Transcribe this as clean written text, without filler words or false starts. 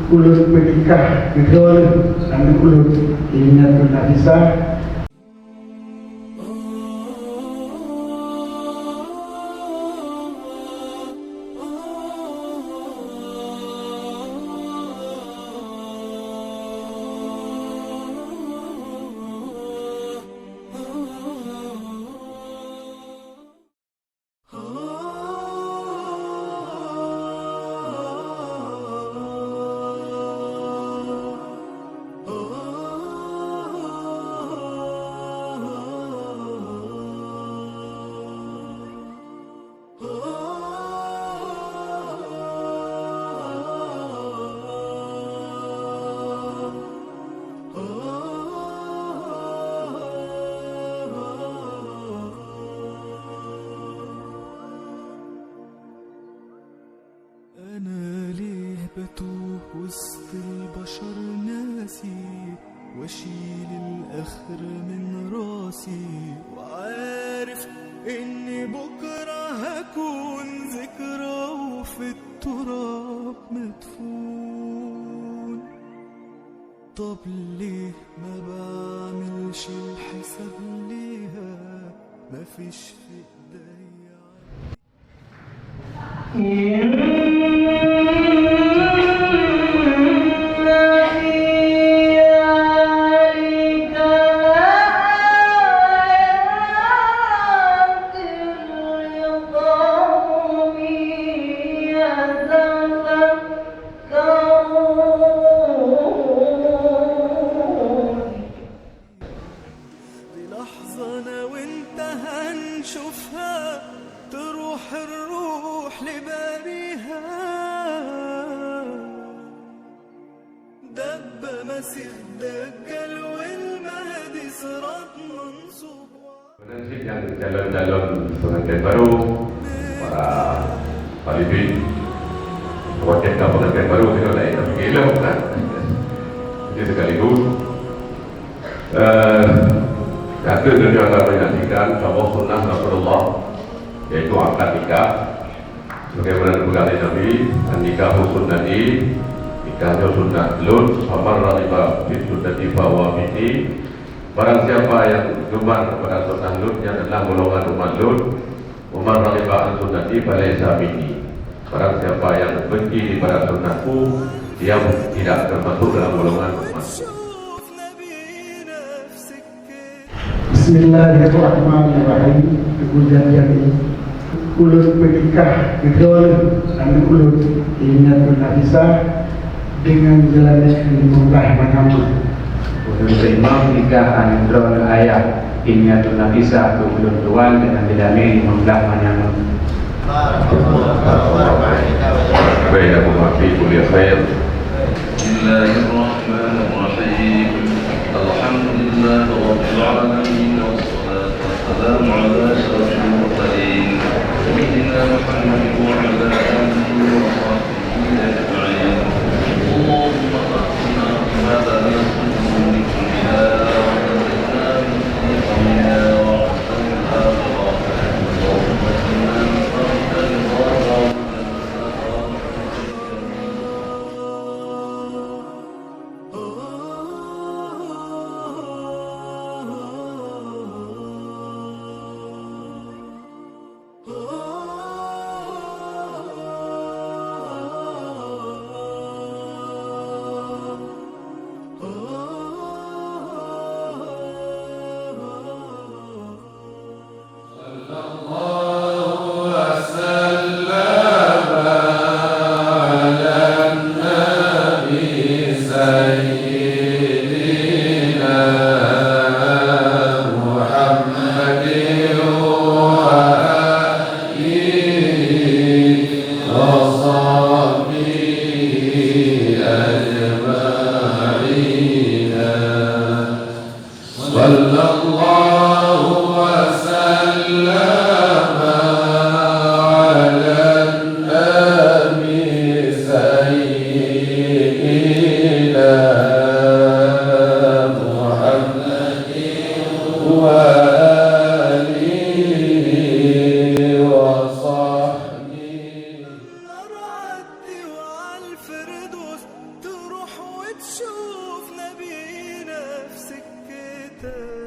ulut menikah Bidul dan ulut Inatul Nafisah. أنا ليه بتوه وسط البشر ناسي واشيل الآخر من راسي وعارف إني بكرة هكون ذكرى وفي التراب مدفون. طب ليه ما بعملش الحساب ليها مفيش في ايديا. لحظة أنا وأنت هنشوفها تروح الروح لباريها. دب مسيح الدجال والمهدي صراط منصوب. Prinsip yang calon-calon pengantin baru, para talibin, wakil pengantin baru itu lain tapi gila kan? Jadi sekaligus satu dunia akan menyaksikan sebuah sunnah Rasulullah yaitu akad nikah sebagaimana dibekali Nabi nikah sunnati nikahnya sunnah lun samar raiba fi sunnati fawa mini. Barang siapa yang gemar kepada sunnah lun yang adalah golongan umat lun umar raiba an sunnati falaysa minni. Barang siapa yang benci kepada sunnahku dia tidak termasuk dalam golongan umat. Bismillahirrahmanirrahim. Kemudian jadi ulut menikah Bidul dan ulut Inatul Nafisah dengan jalannya Imamlah Manama. Ulun seimam nikah Anindron ayah Inatul Nafisah ulun tuan dengan dilami Imamlah Manama. Baik, aku maafkan kuliah khair. Bismillahirrahmanirrahim. Alhamdulillah Rabbil Alamin. Wassalatu wassalamu ala asyrafil mursalin Sayyidina Muhammad wa ala alihi wa sahbihi ajma'in. Allahumma qina ma tanassuhu min kulliha wa tanzilna min kulliha wa ahsanil akhirah. Allahumma qina min fadlika wa الكتاب